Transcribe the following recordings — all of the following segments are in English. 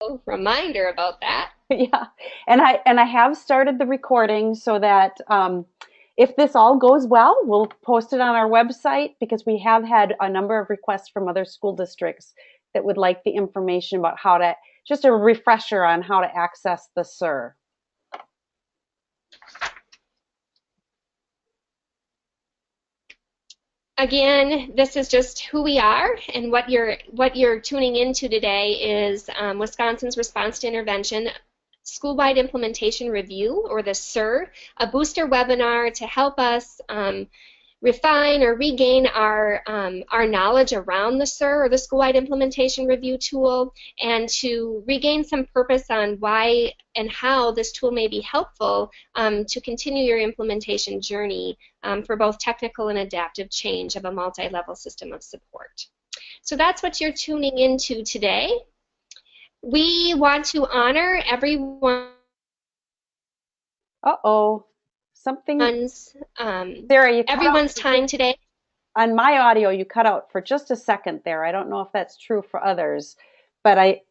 little reminder about that. Yeah, and I have started the recording so that if this all goes well, we'll post it on our website because we have had a number of requests from other school districts that would like the information about how to, just a refresher on how to access the SIR. Again, this is just who we are, and what you're tuning into today is Wisconsin's Response to Intervention School-Wide Implementation Review, or the SIR, a booster webinar to help us refine or regain our knowledge around the SIR, or the School-Wide Implementation Review tool, and to regain some purpose on why and how this tool may be helpful to continue your implementation journey for both technical and adaptive change of a multi-level system of support. So that's what you're tuning into today. We want to honor everyone. Uh-oh, something, Sarah, you cut out Everyone's time today. on my audio. You cut out for just a second there. I don't know if that's true for others, but I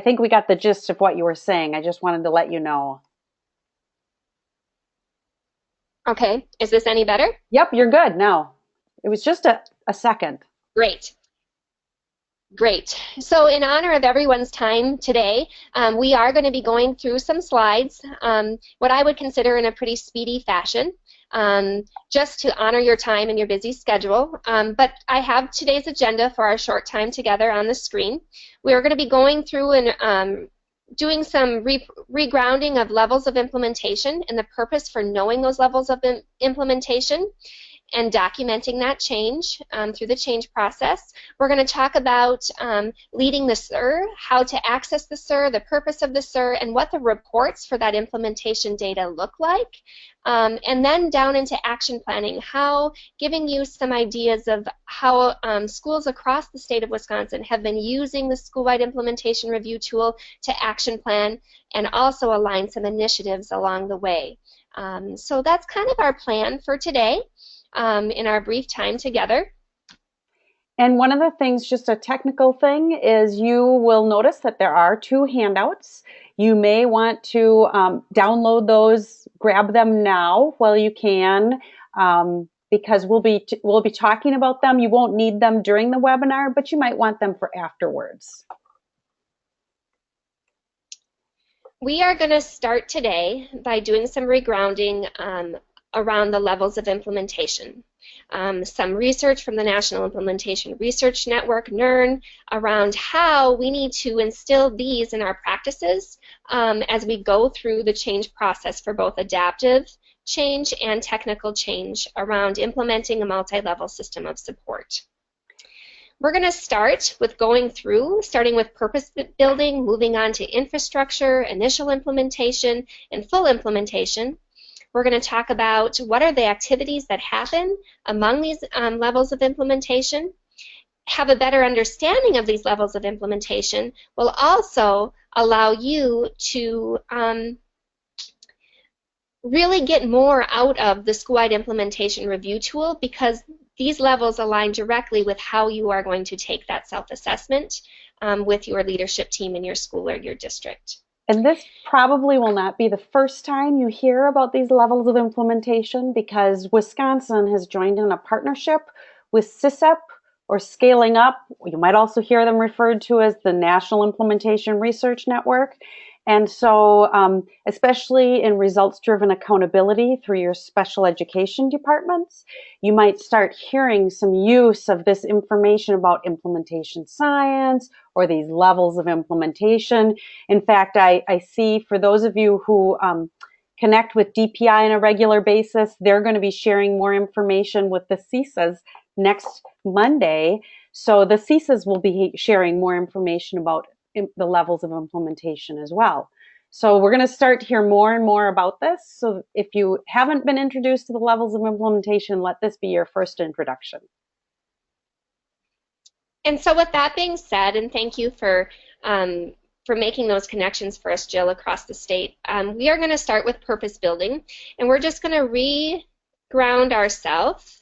think we got the gist of what you were saying. I just wanted to let you know. Okay, is this any better? Yep, you're good now. It was just a second. Great. Great. So in honor of everyone's time today, we are going to be going through some slides, what I would consider in a pretty speedy fashion, just to honor your time and your busy schedule. But I have today's agenda for our short time together on the screen. We are going to be going through and doing some regrounding of levels of implementation and the purpose for knowing those levels of implementation, and documenting that change through the change process. We're going to talk about leading the SIR, how to access the SIR, the purpose of the SIR, and what the reports for that implementation data look like. And then down into action planning, giving you some ideas of how schools across the state of Wisconsin have been using the School-Wide Implementation Review tool to action plan and also align some initiatives along the way. So that's kind of our plan for today. In our brief time together. And one of the things, just a technical thing, is you will notice that there are two handouts. You may want to download those, grab them now while you can, because we'll be talking about them. You won't need them during the webinar, but you might want them for afterwards. We are going to start today by doing some regrounding around the levels of implementation. Some research from the National Implementation Research Network, NERN, around how we need to instill these in our practices as we go through the change process for both adaptive change and technical change around implementing a multi-level system of support. We're going to start with starting with purpose building, moving on to infrastructure, initial implementation, and full implementation. We're going to talk about what are the activities that happen among these levels of implementation. Have a better understanding of these levels of implementation will also allow you to really get more out of the School-Wide Implementation Review tool, because these levels align directly with how you are going to take that self-assessment with your leadership team in your school or your district. And this probably will not be the first time you hear about these levels of implementation, because Wisconsin has joined in a partnership with SISEP, or Scaling Up. You might also hear them referred to as the National Implementation Research Network. And so, especially in results-driven accountability through your special education departments, you might start hearing some use of this information about implementation science or these levels of implementation. In fact, I see, for those of you who connect with DPI on a regular basis, they're going to be sharing more information with the CISAs next Monday. So the CISAs will be sharing more information about the levels of implementation as well. So we're going to start to hear more and more about this. So if you haven't been introduced to the levels of implementation, let this be your first introduction. And so with that being said, and thank you for making those connections for us, Jill, across the state, we are going to start with purpose building, and we're just going to re-ground ourselves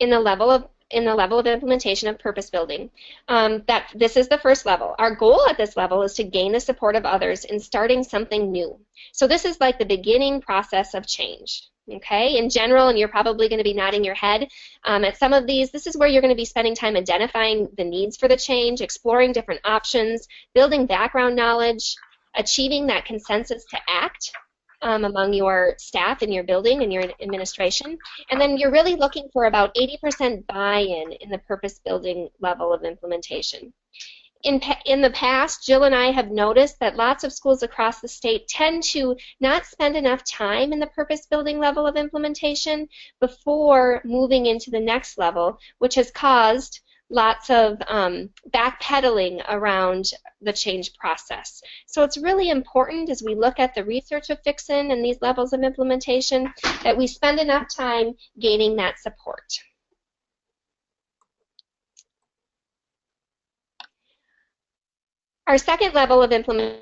in the level of implementation of purpose building. That this is the first level. Our goal at this level is to gain the support of others in starting something new. So this is like the beginning process of change. Okay, in general, and you're probably going to be nodding your head at some of these, this is where you're going to be spending time identifying the needs for the change, exploring different options, building background knowledge, achieving that consensus to act among your staff in your building and your administration. And then you're really looking for about 80% buy-in in the purpose building level of implementation. In the past, Jill and I have noticed that lots of schools across the state tend to not spend enough time in the purpose building level of implementation before moving into the next level, which has caused lots of backpedaling around the change process. So it's really important as we look at the research of Fixin and these levels of implementation that we spend enough time gaining that support. Our second level of implementation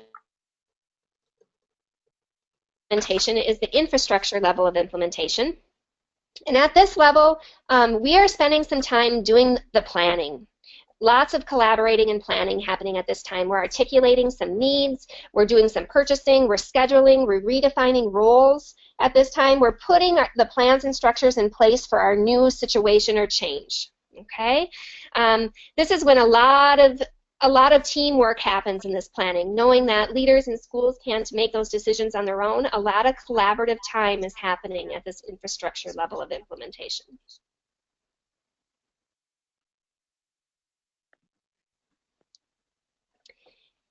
is the infrastructure level of implementation. And at this level, we are spending some time doing the planning. Lots of collaborating and planning happening at this time. We're articulating some needs, we're doing some purchasing, we're scheduling, we're redefining roles. At this time, we're putting the plans and structures in place for our new situation or change. Okay? This is when a lot of teamwork happens in this planning, knowing that leaders in schools can't make those decisions on their own. A lot of collaborative time is happening at this infrastructure level of implementation.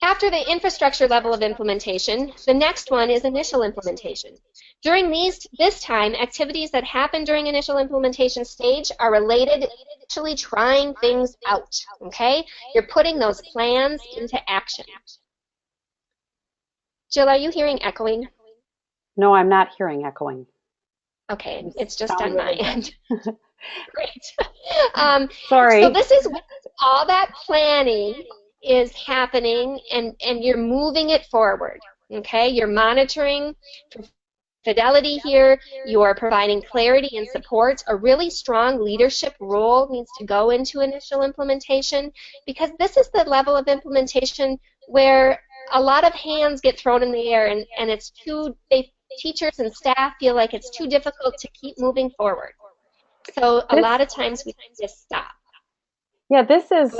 After the infrastructure level of implementation, the next one is initial implementation. During this time, activities that happen during initial implementation stage are related to actually trying things out, okay? You're putting those plans into action. Jill, are you hearing echoing? No, I'm not hearing echoing. Okay, it's just on my end. Great. Sorry. So this is when all that planning is happening and you're moving it forward, okay? You're monitoring for fidelity here, you're providing clarity and support. A really strong leadership role needs to go into initial implementation because this is the level of implementation where a lot of hands get thrown in the air and it's teachers and staff feel like it's too difficult to keep moving forward. So a lot of times we just stop. Yeah, this is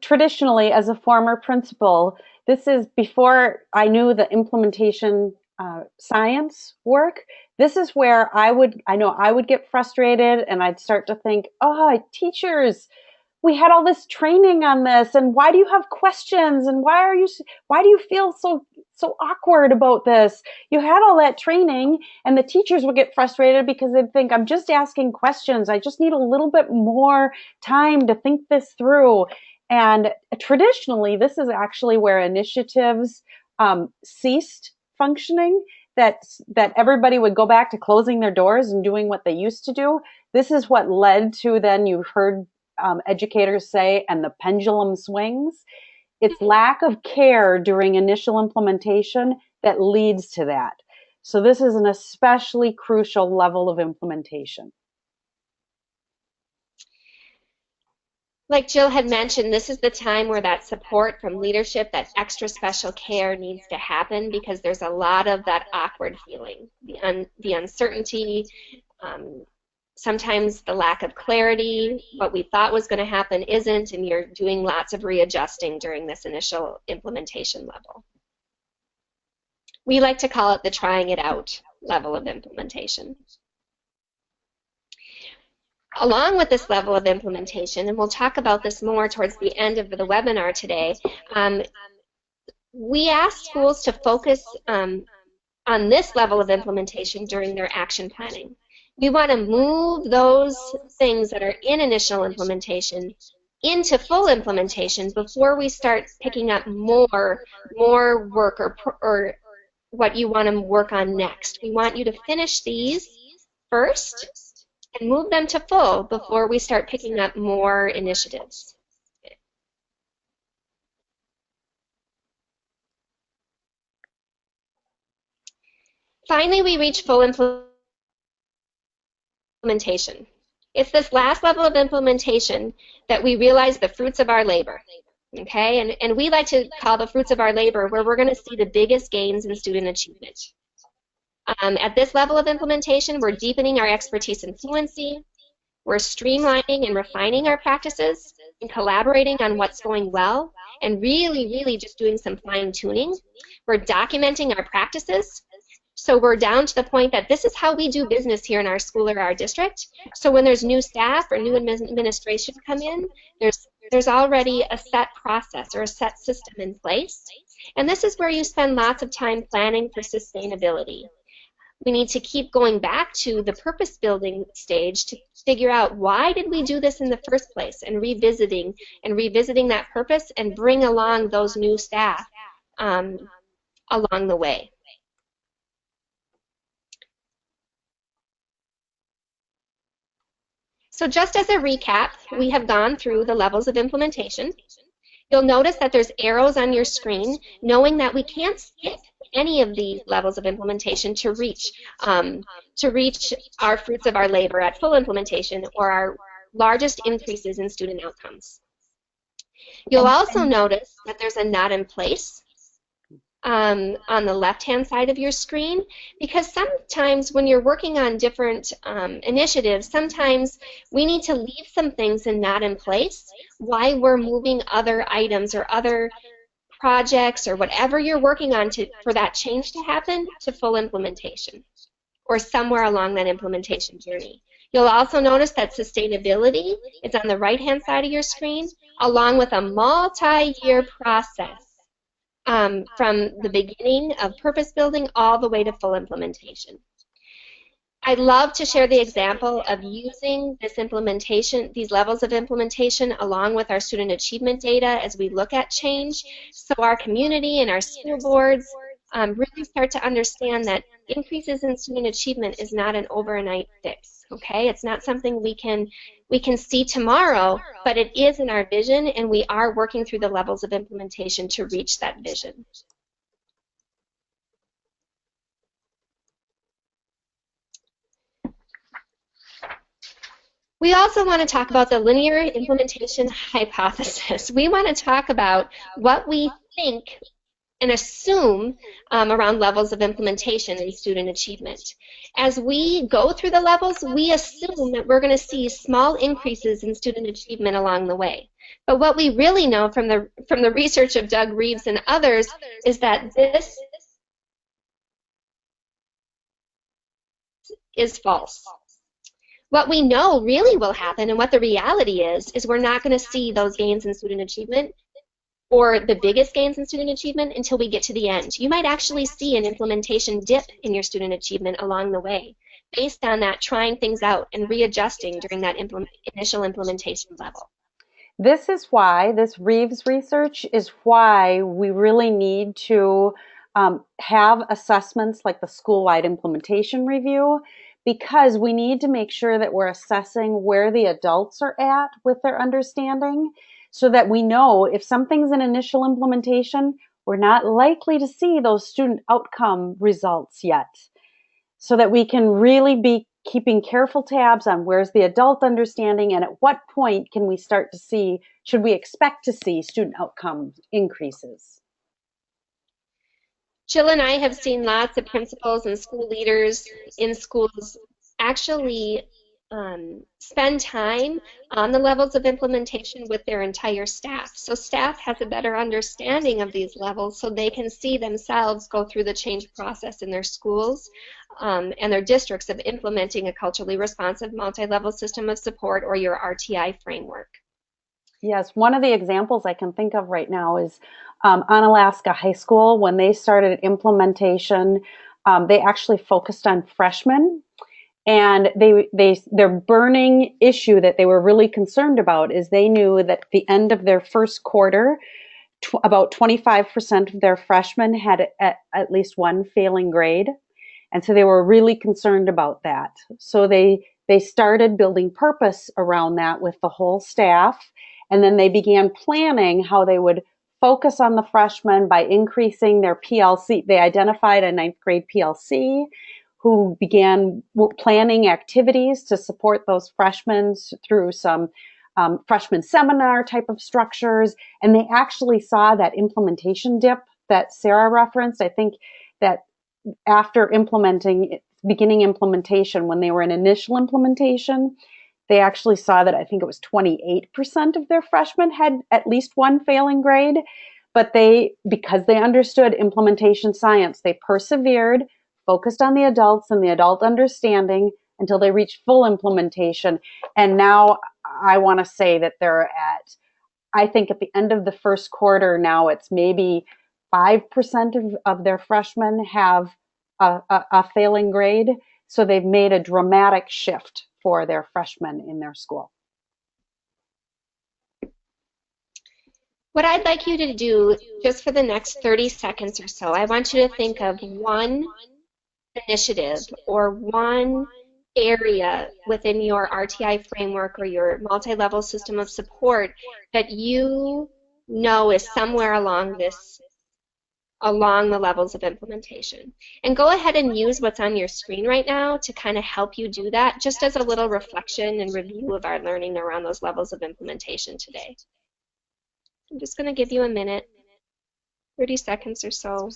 traditionally, as a former principal, this is before I knew the implementation science work. This is where I know I would get frustrated and I'd start to think, oh, teachers, we had all this training on this, and why do you have questions, and why do you feel so awkward about this? You had all that training, and the teachers would get frustrated because they'd think, I'm just asking questions, I just need a little bit more time to think this through. And traditionally, this is actually where initiatives ceased functioning, that everybody would go back to closing their doors and doing what they used to do. This is what led to, then you heard educators say, and the pendulum swings. It's lack of care during initial implementation that leads to that. So this is an especially crucial level of implementation. Like Jill had mentioned, this is the time where that support from leadership, that extra special care needs to happen because there's a lot of that awkward feeling, the uncertainty, sometimes the lack of clarity, what we thought was going to happen isn't, and you're doing lots of readjusting during this initial implementation level. We like to call it the trying it out level of implementation. Along with this level of implementation, and we'll talk about this more towards the end of the webinar today, we ask schools to focus on this level of implementation during their action planning. We want to move those things that are in initial implementation into full implementation before we start picking up more work or what you want to work on next. We want you to finish these first and move them to full before we start picking up more initiatives. Finally, we reach full implementation. It's this last level of implementation that we realize the fruits of our labor. Okay, and we like to call the fruits of our labor where we're going to see the biggest gains in student achievement. At this level of implementation, we're deepening our expertise in fluency, we're streamlining and refining our practices and collaborating on what's going well and really, really just doing some fine tuning. We're documenting our practices. So we're down to the point that this is how we do business here in our school or our district. So when there's new staff or new administration come in, there's already a set process or a set system in place. And this is where you spend lots of time planning for sustainability. We need to keep going back to the purpose building stage to figure out why did we do this in the first place, and revisiting that purpose and bring along those new staff along the way. So just as a recap, we have gone through the levels of implementation. You'll notice that there's arrows on your screen, knowing that we can't skip any of these levels of implementation to reach our fruits of our labor at full implementation or our largest increases in student outcomes. You'll also notice that there's a not in place on the left-hand side of your screen, because sometimes when you're working on different initiatives, sometimes we need to leave some things in not in place while we're moving other items or other projects or whatever you're working on for that change to happen to full implementation or somewhere along that implementation journey. You'll also notice that sustainability is on the right-hand side of your screen, along with a multi-year process from the beginning of purpose building all the way to full implementation. I'd love to share the example of using this implementation, these levels of implementation, along with our student achievement data as we look at change, so our community and our school boards really start to understand that increases in student achievement is not an overnight fix. Okay, it's not something we can see tomorrow, but it is in our vision, and we are working through the levels of implementation to reach that vision. We also want to talk about the linear implementation hypothesis. We want to talk about what we think and assume around levels of implementation and student achievement. As we go through the levels, we assume that we're going to see small increases in student achievement along the way. But what we really know from the research of Doug Reeves and others is that this is false. What we know really will happen, and what the reality is we're not going to see those gains in student achievement or the biggest gains in student achievement until we get to the end. You might actually see an implementation dip in your student achievement along the way, based on that trying things out and readjusting during that initial implementation level. This is why, this Reeves research is why we really need to have assessments like the school-wide implementation review, because we need to make sure that we're assessing where the adults are at with their understanding, so that we know if something's in initial implementation, we're not likely to see those student outcome results yet, so that we can really be keeping careful tabs on where's the adult understanding and at what point can we start to see, should we expect to see student outcome increases. Jill and I have seen lots of principals and school leaders in schools actually spend time on the levels of implementation with their entire staff. So staff has a better understanding of these levels, so they can see themselves go through the change process in their schools and their districts of implementing a culturally responsive multi-level system of support, or your RTI framework. Yes, one of the examples I can think of right now is Onalaska High School. When they started implementation, they actually focused on freshmen. And their burning issue that they were really concerned about is they knew that at the end of their first quarter, about 25% of their freshmen had at least one failing grade. And so they were really concerned about that. So they started building purpose around that with the whole staff. And then they began planning how they would focus on the freshmen by increasing their PLC. They identified a ninth grade PLC who began planning activities to support those freshmen through some freshman seminar type of structures. And they actually saw that implementation dip that Sarah referenced. I think that after beginning implementation, when they were in initial implementation, they actually saw that I think it was 28% of their freshmen had at least one failing grade. But because they understood implementation science, they persevered, focused on the adults and the adult understanding until they reached full implementation. And now I want to say that I think at the end of the first quarter now, it's maybe 5% of their freshmen have a failing grade. So they've made a dramatic shift for their freshmen in their school. What I'd like you to do just for the next 30 seconds or so, I want you to think of one initiative or one area within your RTI framework or your multi-level system of support that you know is somewhere along the levels of implementation. And go ahead and use what's on your screen right now to kind of help you do that, just as a little reflection and review of our learning around those levels of implementation today. I'm just going to give you a minute, 30 seconds or so.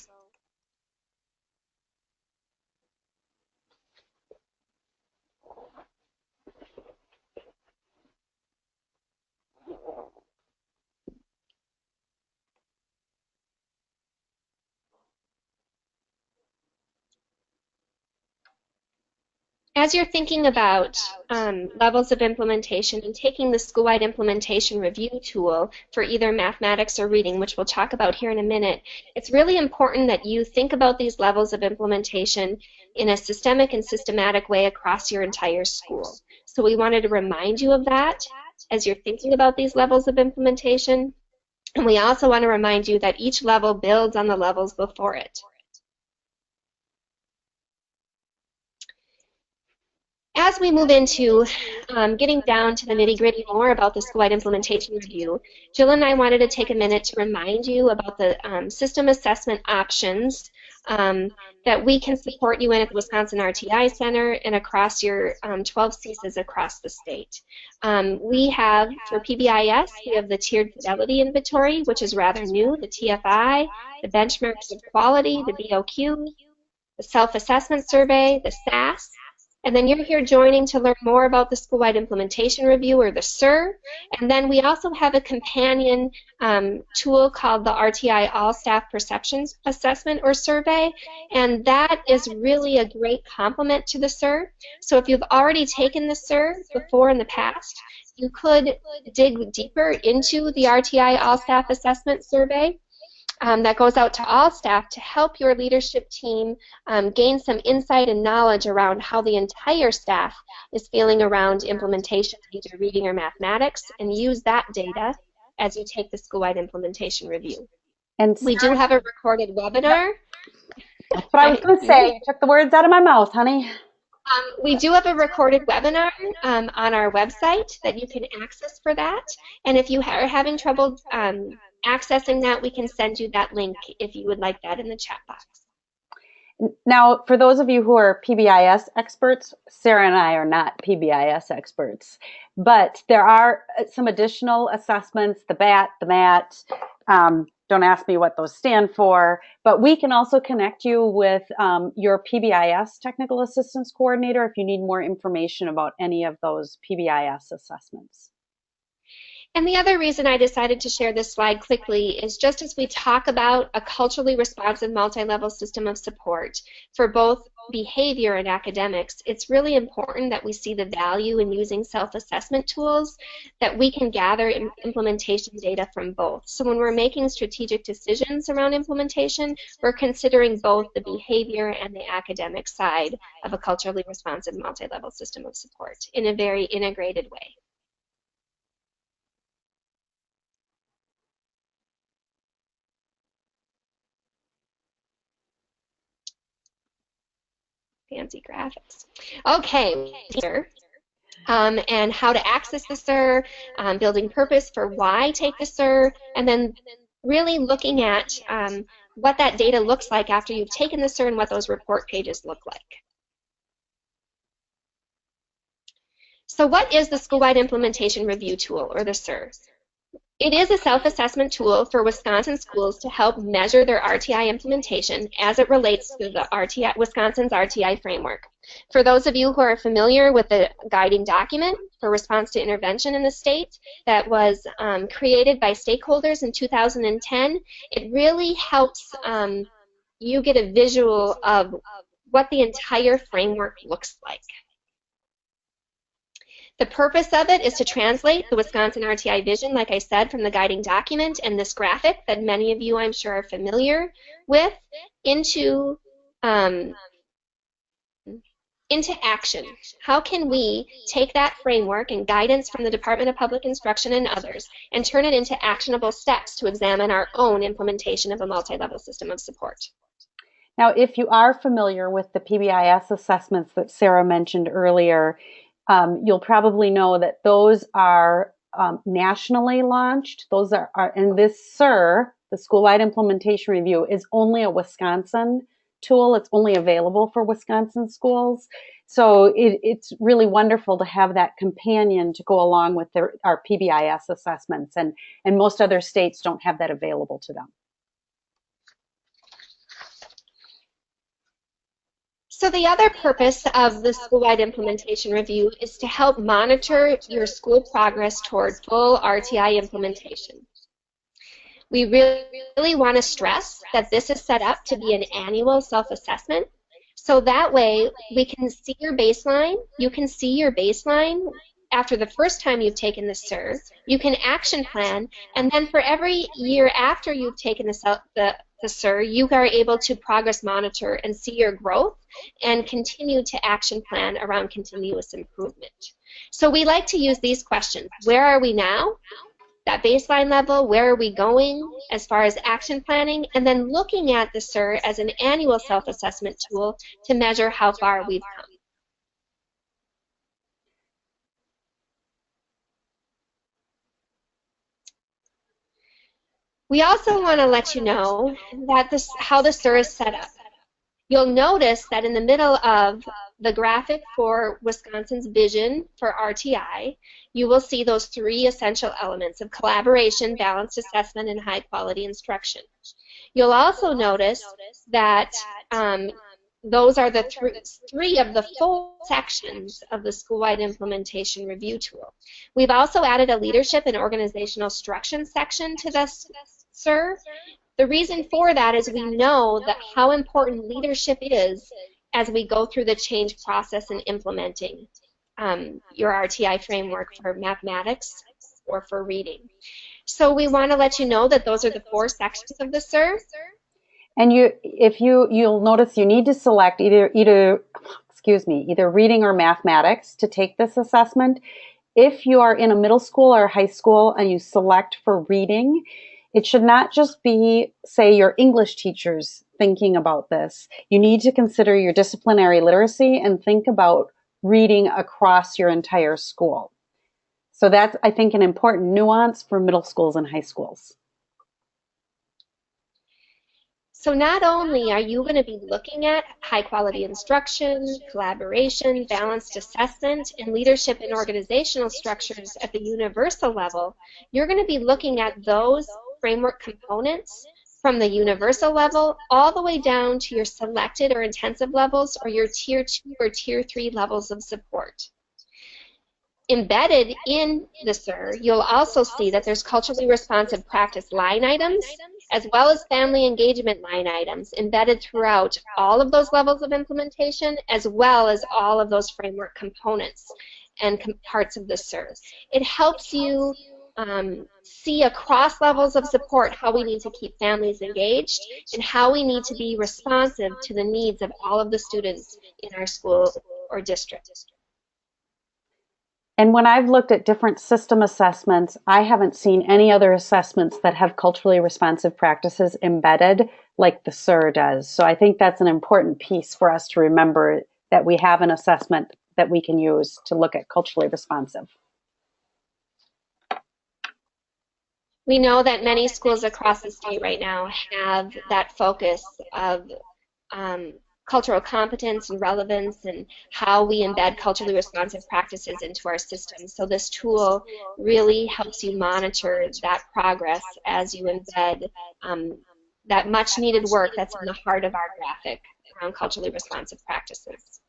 As you're thinking about levels of implementation and taking the school-wide implementation review tool for either mathematics or reading, which we'll talk about here in a minute, it's really important that you think about these levels of implementation in a systemic and systematic way across your entire school. So we wanted to remind you of that as you're thinking about these levels of implementation. And we also want to remind you that each level builds on the levels before it. As we move into getting down to the nitty-gritty more about the school-wide implementation review, Jill and I wanted to take a minute to remind you about the system assessment options that we can support you in at the Wisconsin RTI Center and across your 12 CSAs across the state. We have, for PBIS, we have the Tiered Fidelity Inventory, which is rather new, the TFI, the Benchmarks of Quality, the BOQ, the Self-Assessment Survey, the SAS. And then you're here joining to learn more about the School-Wide Implementation Review, or the SIR. And then we also have a companion tool called the RTI All-Staff Perceptions Assessment or Survey. And that is really a great complement to the SIR. So if you've already taken the SIR before in the past, you could dig deeper into the RTI All-Staff Assessment Survey. That goes out to all staff to help your leadership team gain some insight and knowledge around how the entire staff is feeling around implementation of either reading or mathematics, and use that data as you take the school-wide implementation review. And we do have a recorded webinar. That's what I was going to say. You took the words out of my mouth, honey. We do have a recorded webinar on our website that you can access for that. And if you are having trouble accessing that, we can send you that link if you would like that in the chat box. Now, for those of you who are PBIS experts, Sarah and I are not PBIS experts, but there are some additional assessments, the BAT, the MAT. Don't ask me what those stand for, but we can also connect you with your PBIS Technical Assistance Coordinator if you need more information about any of those PBIS assessments. And the other reason I decided to share this slide quickly is just as we talk about a culturally responsive multi-level system of support for both behavior and academics, it's really important that we see the value in using self-assessment tools that we can gather implementation data from both. So when we're making strategic decisions around implementation, we're considering both the behavior and the academic side of a culturally responsive multi-level system of support in a very integrated way. Fancy graphics. Okay, here. And how to access the SIR, building purpose for why take the SIR, and then really looking at what that data looks like after you've taken the SIR and what those report pages look like. So what is the School-Wide Implementation Review Tool, or the SIR? It is a self-assessment tool for Wisconsin schools to help measure their RTI implementation as it relates to the Wisconsin's RTI framework. For those of you who are familiar with the guiding document for response to intervention in the state that was created by stakeholders in 2010, it really helps you get a visual of what the entire framework looks like. The purpose of it is to translate the Wisconsin RTI vision, like I said, from the guiding document and this graphic that many of you, I'm sure, are familiar with, into action. How can we take that framework and guidance from the Department of Public Instruction and others and turn it into actionable steps to examine our own implementation of a multi-level system of support? Now, if you are familiar with the PBIS assessments that Sarah mentioned earlier, you'll probably know that those are nationally launched. Those are and this SIR, the School-Wide Implementation Review, is only a Wisconsin tool. It's only available for Wisconsin schools. So it's really wonderful to have that companion to go along with our PBIS assessments, and most other states don't have that available to them. So the other purpose of the School-Wide Implementation Review is to help monitor your school progress toward full RTI implementation. We really want to stress that this is set up to be an annual self-assessment, so that way we can see your baseline. You can see your baseline after the first time you've taken the SIR. You can action plan, and then for every year after you've taken the SIR, you are able to progress monitor and see your growth and continue to action plan around continuous improvement. So we like to use these questions. Where are we now? That baseline level, where are we going as far as action planning, and then looking at the SIR as an annual self-assessment tool to measure how far we've come. We also want to let you know that how the SIR is set up. You'll notice that in the middle of the graphic for Wisconsin's vision for RTI, you will see those three essential elements of collaboration, balanced assessment, and high-quality instruction. You'll also notice that those are the three of the full sections of the School-Wide Implementation Review Tool. We've also added a leadership and organizational structure section to this SIR. The reason for that is we know that how important leadership is as we go through the change process in implementing your RTI framework for mathematics or for reading. So we want to let you know that those are the four sections of the SIR. And you'll notice you need to select either reading or mathematics to take this assessment. If you are in a middle school or high school and you select for reading, it should not just be, say, your English teachers thinking about this. You need to consider your disciplinary literacy and think about reading across your entire school. So that's, I think, an important nuance for middle schools and high schools. So not only are you going to be looking at high-quality instruction, collaboration, balanced assessment, and leadership and organizational structures at the universal level, you're going to be looking at those framework components from the universal level all the way down to your selected or intensive levels or your Tier 2 or Tier 3 levels of support. Embedded in the SIR, you'll also see that there's culturally responsive practice line items as well as family engagement line items embedded throughout all of those levels of implementation as well as all of those framework components and parts of the SIR. It helps you see across levels of support how we need to keep families engaged and how we need to be responsive to the needs of all of the students in our school or district. And when I've looked at different system assessments, I haven't seen any other assessments that have culturally responsive practices embedded like the SIR does. So I think that's an important piece for us to remember, that we have an assessment that we can use to look at culturally responsive. We know that many schools across the state right now have that focus of cultural competence and relevance and how we embed culturally responsive practices into our systems. So this tool really helps you monitor that progress as you embed that much needed work that's in the heart of our graphic around culturally responsive practices.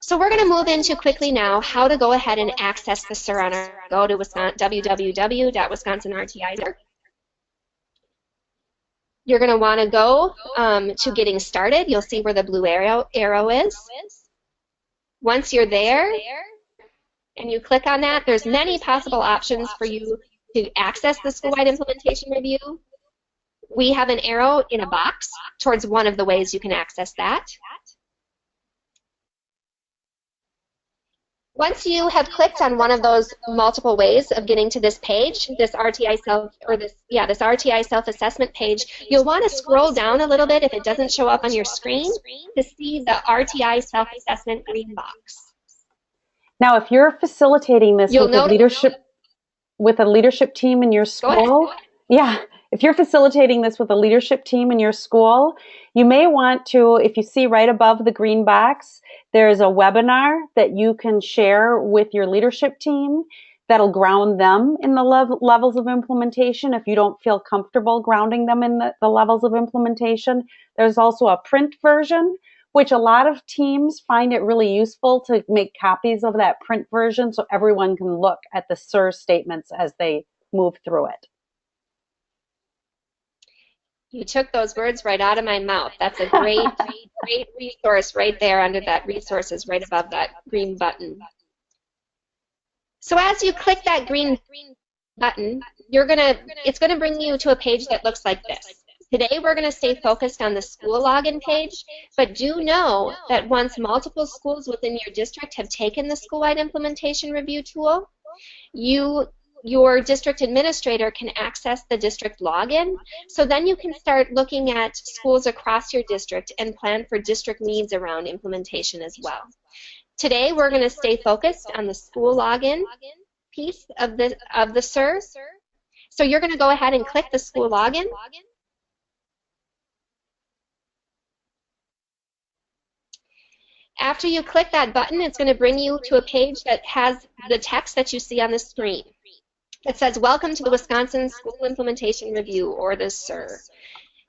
So we're going to move into quickly now how to go ahead and access the SIR on our go to www.wisconsinrti.org. You're going to want to go to getting started. You'll see where the blue arrow is. Once you're there and you click on that, there's many possible options for you to access the school-wide implementation review. We have an arrow in a box towards one of the ways you can access that. Once you have clicked on one of those multiple ways of getting to this page, this RTI self-assessment page, you'll want to scroll down a little bit if it doesn't show up on your screen to see the RTI self-assessment green box. Now, if you're facilitating this with a leadership team in your school, if you're facilitating this with a leadership team in your school, you may want to, if you see right above the green box, there's a webinar that you can share with your leadership team that'll ground them in the levels of implementation if you don't feel comfortable grounding them in the levels of implementation. There's also a print version, which a lot of teams find it really useful to make copies of that print version so everyone can look at the SIR statements as they move through it. You took those words right out of my mouth. That's a great, great resource right there under that resources right above that green button. So as you click that green button, it's gonna bring you to a page that looks like this. Today we're going to stay focused on the school login page, but do know that once multiple schools within your district have taken the school-wide implementation review tool, your district administrator can access the district login. So then you can start looking at schools across your district and plan for district needs around implementation as well. Today we're going to stay focused on the school login piece of the SIR. So you're going to go ahead and click the school login. After you click that button, it's going to bring you to a page that has the text that you see on the screen. It says, "Welcome to the Wisconsin School Implementation Review," or the SIR.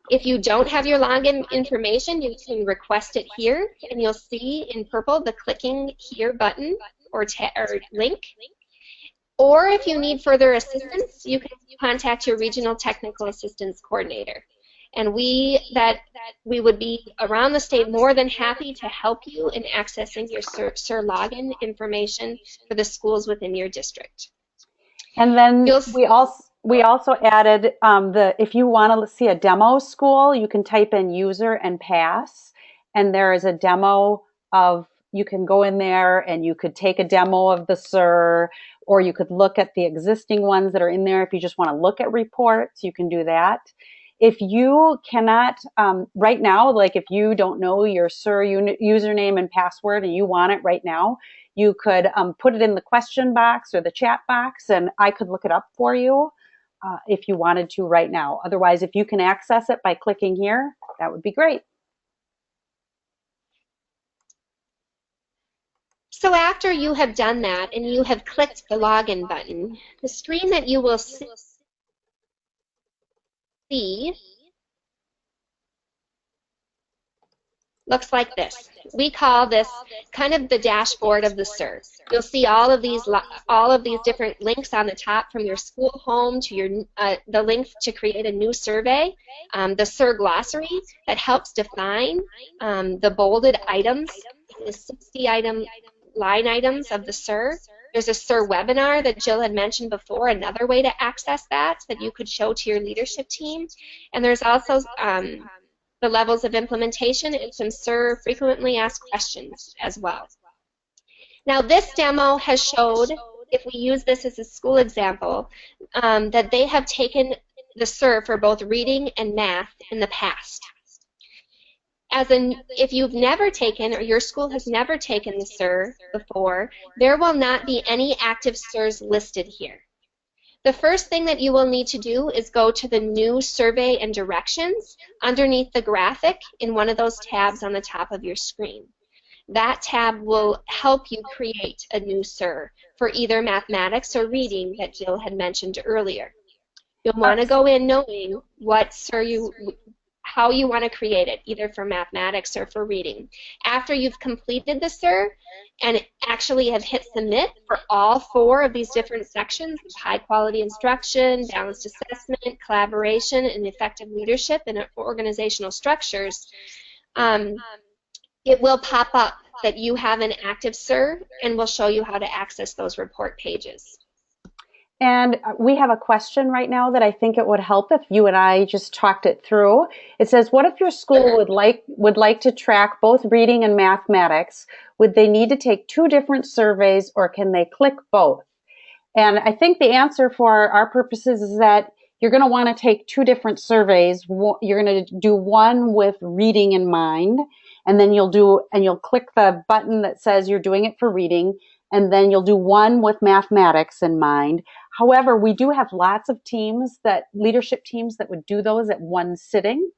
If you don't have your login information, you can request it here, and you'll see in purple the clicking here button or link. Or if you need further assistance, you can contact your Regional Technical Assistance Coordinator. And we would be around the state more than happy to help you in accessing your SIR login information for the schools within your district. And then we also added if you want to see a demo school, you can type in user and pass, and there is a demo of, you can go in there and you could take a demo of the SIR, or you could look at the existing ones that are in there. If you just want to look at reports, you can do that. If you cannot, right now, like if you don't know your SIR username and password and you want it right now, you could put it in the question box or the chat box, and I could look it up for you if you wanted to right now. Otherwise, if you can access it by clicking here, that would be great. So after you have done that and you have clicked the login button, the screen that you will see looks like this. We call this kind of the dashboard of the SIR. You'll see all of these different links on the top, from your school home to your the link to create a new survey, the SIR glossary that helps define the bolded items, the 60-item line items of the SIR. There's a SIR webinar that Jill had mentioned before, another way to access that you could show to your leadership team. And there's also the levels of implementation and some SIR frequently asked questions as well. Now this demo has showed, if we use this as a school example, that they have taken the SIR for both reading and math in the past. If you've never taken, or your school has never taken the SIR before, there will not be any active SIRs listed here. The first thing that you will need to do is go to the new survey and directions underneath the graphic in one of those tabs on the top of your screen. That tab will help you create a new SIR for either mathematics or reading that Jill had mentioned earlier. You'll want to go in knowing what SIR how you want to create it, either for mathematics or for reading. After you've completed the SIR and actually have hit submit for all 4 of these different sections, high quality instruction, balanced assessment, collaboration, and effective leadership and organizational structures, it will pop up that you have an active SIR and will show you how to access those report pages. And we have a question right now that I think it would help if you and I just talked it through. It says, what if your school would like to track both reading and mathematics? Would they need to take 2 different surveys, or can they click both? And I think the answer for our purposes is that you're going to want to take 2 different surveys. You're going to do one with reading in mind, and then you'll click the button that says you're doing it for reading, and then you'll do one with mathematics in mind. However, we do have lots of leadership teams that would do those at one sitting.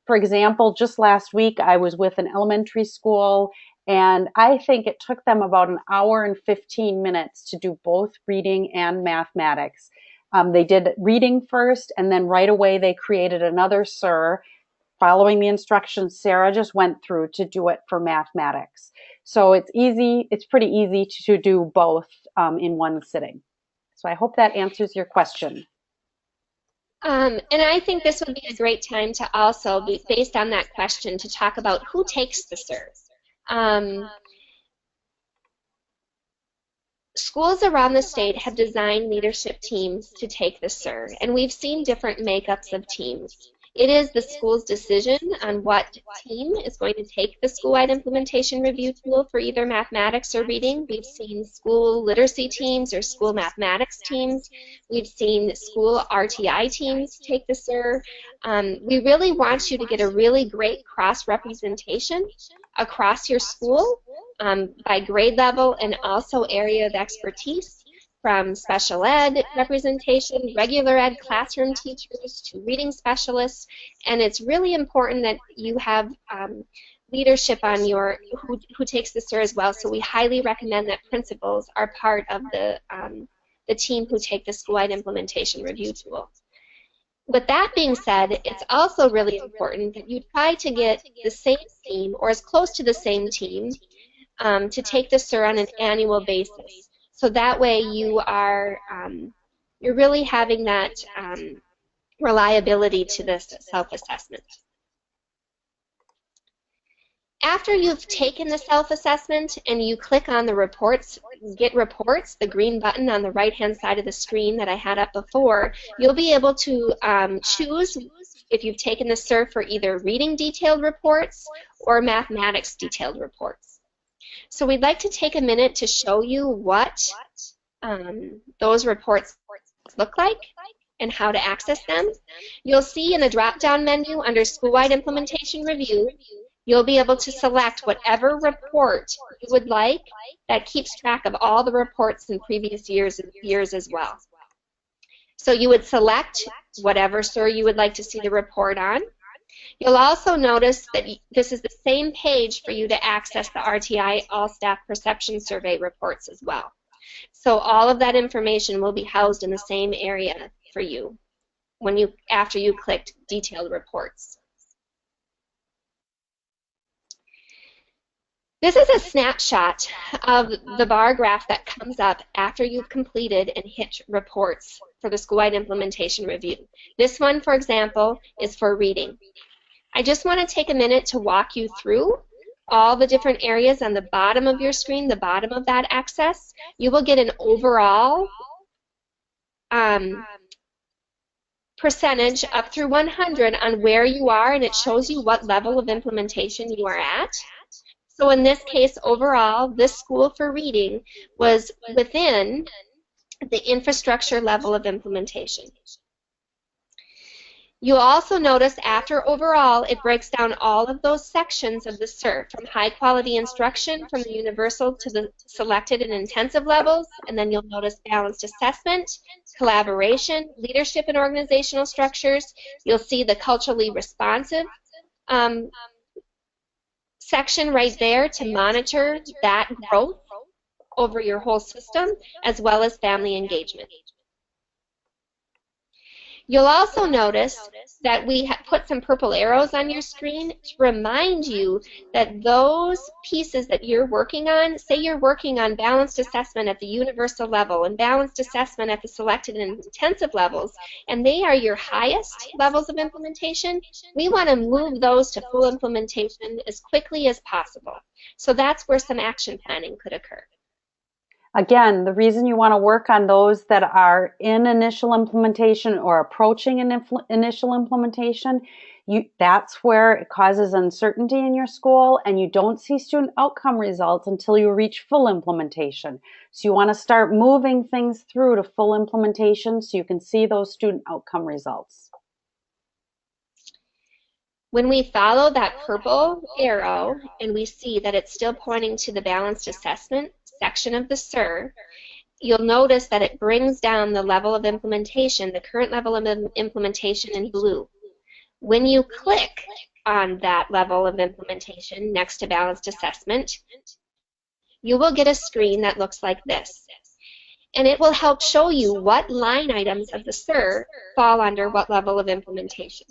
For example, just last week I was with an elementary school, and I think it took them about an hour and 15 minutes to do both reading and mathematics. They did reading first, and then right away they created another SIR following the instructions Sarah just went through to do it for mathematics. So it's pretty easy to do both in one sitting. So I hope that answers your question. And I think this would be a great time to also, based on that question, to talk about who takes the SIR. Schools around the state have designed leadership teams to take the SIR, and we've seen different makeups of teams. It is the school's decision on what team is going to take the school-wide implementation review tool for either mathematics or reading. We've seen school literacy teams or school mathematics teams. We've seen school RTI teams take the SIR. We really want you to get a really great cross-representation across your school by grade level and also area of expertise, from special ed representation, regular ed classroom teachers to reading specialists, and it's really important that you have leadership on who takes the SIR as well. So we highly recommend that principals are part of the team who take the school-wide implementation review tool. With that being said, it's also really important that you try to get the same team or as close to the same team to take the SIR on an annual basis. So that way you're really having that reliability to this self-assessment. After you've taken the self-assessment and you click on the reports, get reports, the green button on the right-hand side of the screen that I had up before, you'll be able to choose if you've taken the SIR for either reading detailed reports or mathematics detailed reports. So we'd like to take a minute to show you what those reports look like and how to access them. You'll see in the drop-down menu under School-Wide Implementation Review, you'll be able to select whatever report you would like that keeps track of all the reports in previous years as well. So you would select whatever SIR you would like to see the report on. You'll also notice that this is the same page for you to access the RTI All-Staff Perception Survey reports as well. So all of that information will be housed in the same area for you after you clicked Detailed Reports. This is a snapshot of the bar graph that comes up after you've completed and hit reports for the School-Wide Implementation Review. This one, for example, is for reading. I just want to take a minute to walk you through all the different areas on the bottom of your screen, the bottom of that access. You will get an overall percentage up through 100 on where you are, and it shows you what level of implementation you are at. So in this case, overall, this school for reading was within the infrastructure level of implementation. You'll also notice after overall, it breaks down all of those sections of the SIR, from high quality instruction, from the universal to the selected and intensive levels, and then you'll notice balanced assessment, collaboration, leadership and organizational structures. You'll see the culturally responsive section right there to monitor that growth over your whole system, as well as family engagement. You'll also notice that we have put some purple arrows on your screen to remind you that those pieces that you're working on, say you're working on balanced assessment at the universal level and balanced assessment at the selected and intensive levels, and they are your highest levels of implementation, we want to move those to full implementation as quickly as possible. So that's where some action planning could occur. Again, the reason you want to work on those that are in initial implementation or approaching an initial implementation, that's where it causes uncertainty in your school, and you don't see student outcome results until you reach full implementation. So you want to start moving things through to full implementation so you can see those student outcome results. When we follow that purple arrow and we see that it's still pointing to the balanced assessment section of the SIR, you'll notice that it brings down the level of implementation, the current level of implementation in blue. When you click on that level of implementation next to balanced assessment, you will get a screen that looks like this. And it will help show you what line items of the SIR fall under what level of implementation.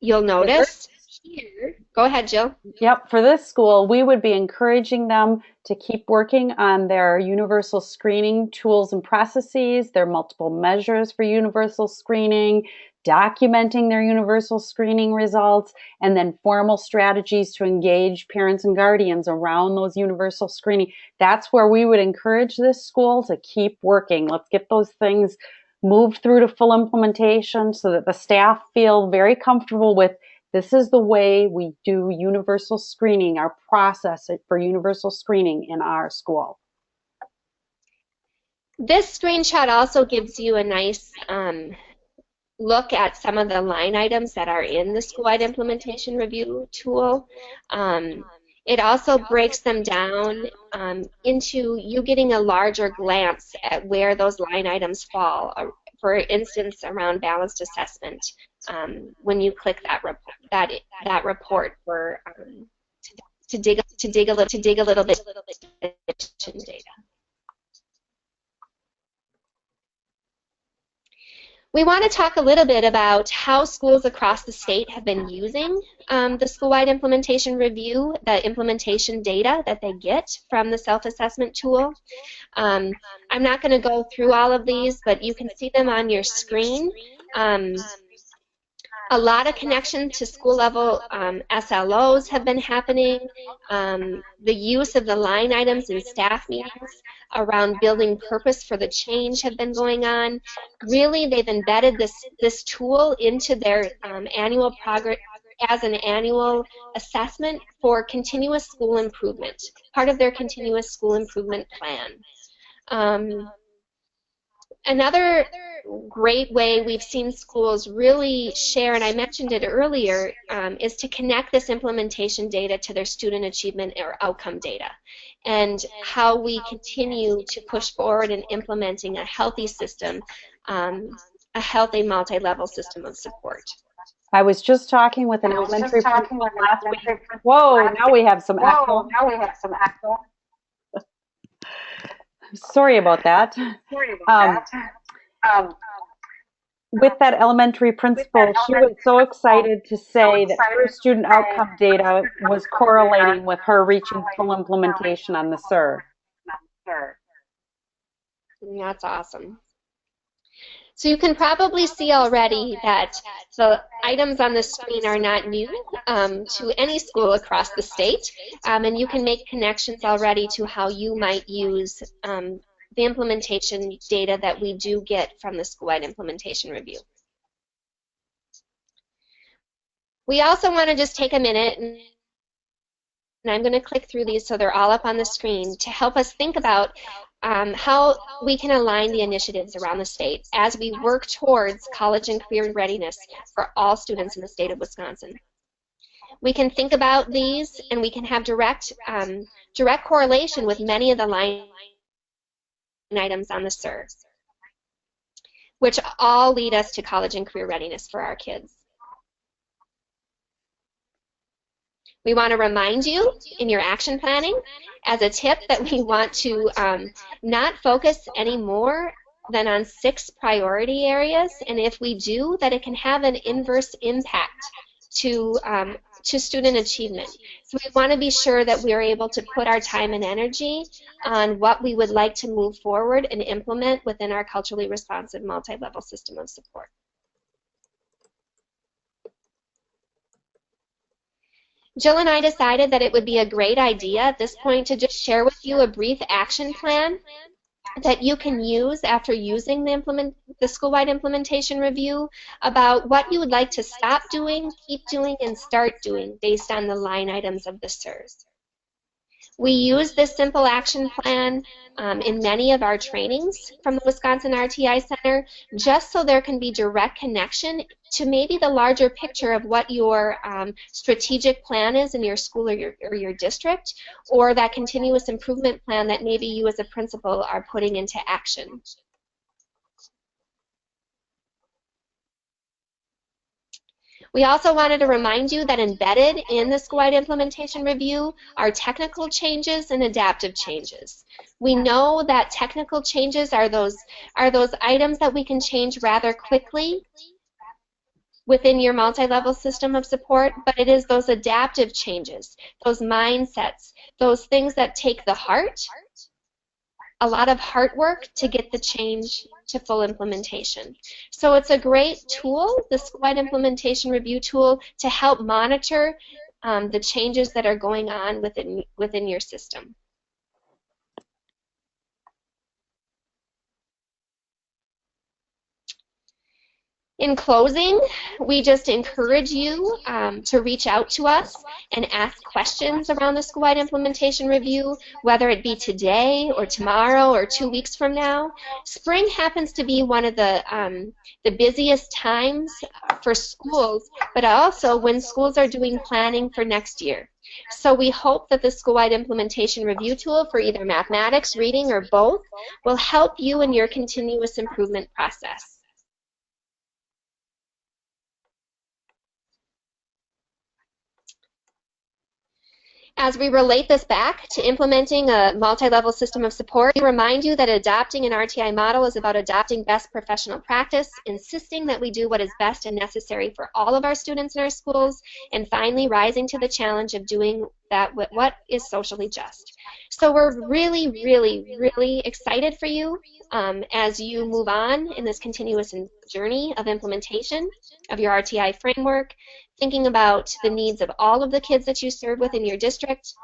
You'll notice here, go ahead, Jill. Yep, for this school, we would be encouraging them to keep working on their universal screening tools and processes, their multiple measures for universal screening, documenting their universal screening results, and then formal strategies to engage parents and guardians around those universal screening. That's where we would encourage this school to keep working. Let's get those things moved through to full implementation so that the staff feel very comfortable with this is the way we do universal screening, our process for universal screening in our school. This screenshot also gives you a nice look at some of the line items that are in the school-wide implementation review tool. It also breaks them down into you getting a larger glance at where those line items fall. For instance, around balanced assessment, when you click that report for to dig a little bit data. We want to talk a little bit about how schools across the state have been using the school-wide implementation review, the implementation data that they get from the self-assessment tool. I'm not going to go through all of these, but you can see them on your screen. A lot of connection to school-level SLOs have been happening. The use of the line items in staff meetings around building purpose for the change have been going on. Really, they've embedded this tool into their annual progress as an annual assessment for continuous school improvement, part of their continuous school improvement plan. Another great way we've seen schools really share, and I mentioned it earlier, is to connect this implementation data to their student achievement or outcome data, and how we continue to push forward in implementing a healthy system, a healthy multi-level system of support. I was just talking with an elementary principal last week. Whoa, now we have some echo. Sorry about that. With that elementary principal, she was so excited to say that her student outcome data was correlating with her reaching full implementation on the SIR. That's awesome. So you can probably see already that the items on the screen are not new to any school across the state, and you can make connections already to how you might use the implementation data that we do get from the school-wide implementation review. We also want to just take a minute, and I'm going to click through these so they're all up on the screen, to help us think about how we can align the initiatives around the state as we work towards college and career readiness for all students in the state of Wisconsin. We can think about these, and we can have direct correlation with many of the line items on the SIR, which all lead us to college and career readiness for our kids. We want to remind you in your action planning as a tip that we want to not focus any more than on 6 priority areas, and if we do, that it can have an inverse impact to student achievement. So we want to be sure that we are able to put our time and energy on what we would like to move forward and implement within our culturally responsive multi-level system of support. Jill and I decided that it would be a great idea at this point to just share with you a brief action plan that you can use after using the school-wide implementation review about what you would like to stop doing, keep doing, and start doing based on the line items of the SIRS. We use this simple action plan in many of our trainings from the Wisconsin RTI Center, just so there can be direct connection to maybe the larger picture of what your strategic plan is in your school or your district, or that continuous improvement plan that maybe you as a principal are putting into action. We also wanted to remind you that embedded in the school-wide implementation review are technical changes and adaptive changes. We know that technical changes are those items that we can change rather quickly within your multi-level system of support, but it is those adaptive changes, those mindsets, those things that take the heart, a lot of heart work to get the change to full implementation. So it's a great tool, the school-wide implementation review tool, to help monitor the changes that are going on within your system. In closing, we just encourage you to reach out to us and ask questions around the school-wide implementation review, whether it be today or tomorrow or 2 weeks from now. Spring happens to be one of the busiest times for schools, but also when schools are doing planning for next year. So we hope that the school-wide implementation review tool for either mathematics, reading, or both will help you in your continuous improvement process. As we relate this back to implementing a multi-level system of support, we remind you that adopting an RTI model is about adopting best professional practice, insisting that we do what is best and necessary for all of our students in our schools, and finally rising to the challenge of doing that with what is socially just. So we're really, really, really excited for you as you move on in this continuous journey of implementation of your RTI framework, thinking about the needs of all of the kids that you serve within your district,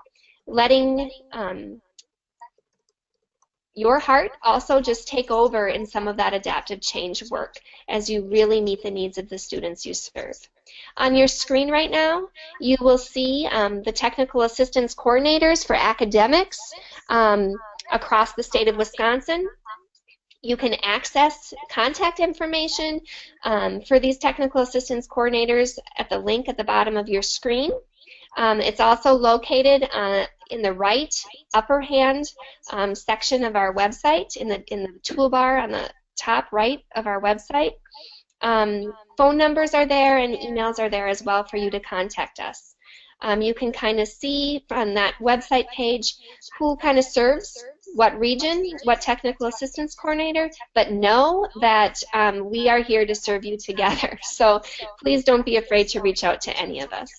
letting your heart also just take over in some of that adaptive change work as you really meet the needs of the students you serve. On your screen right now, you will see the technical assistance coordinators for academics across the state of Wisconsin. You can access contact information for these technical assistance coordinators at the link at the bottom of your screen. It's also located in the right upper hand section of our website, in the toolbar on the top right of our website. Phone numbers are there and emails are there as well for you to contact us. You can kind of see from that website page who kind of serves what region, what technical assistance coordinator, but know that we are here to serve you together. So please don't be afraid to reach out to any of us.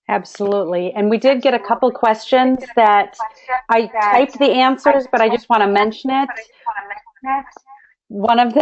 Absolutely. And we did get a couple questions that I typed the answers, but I just want to mention it. One of them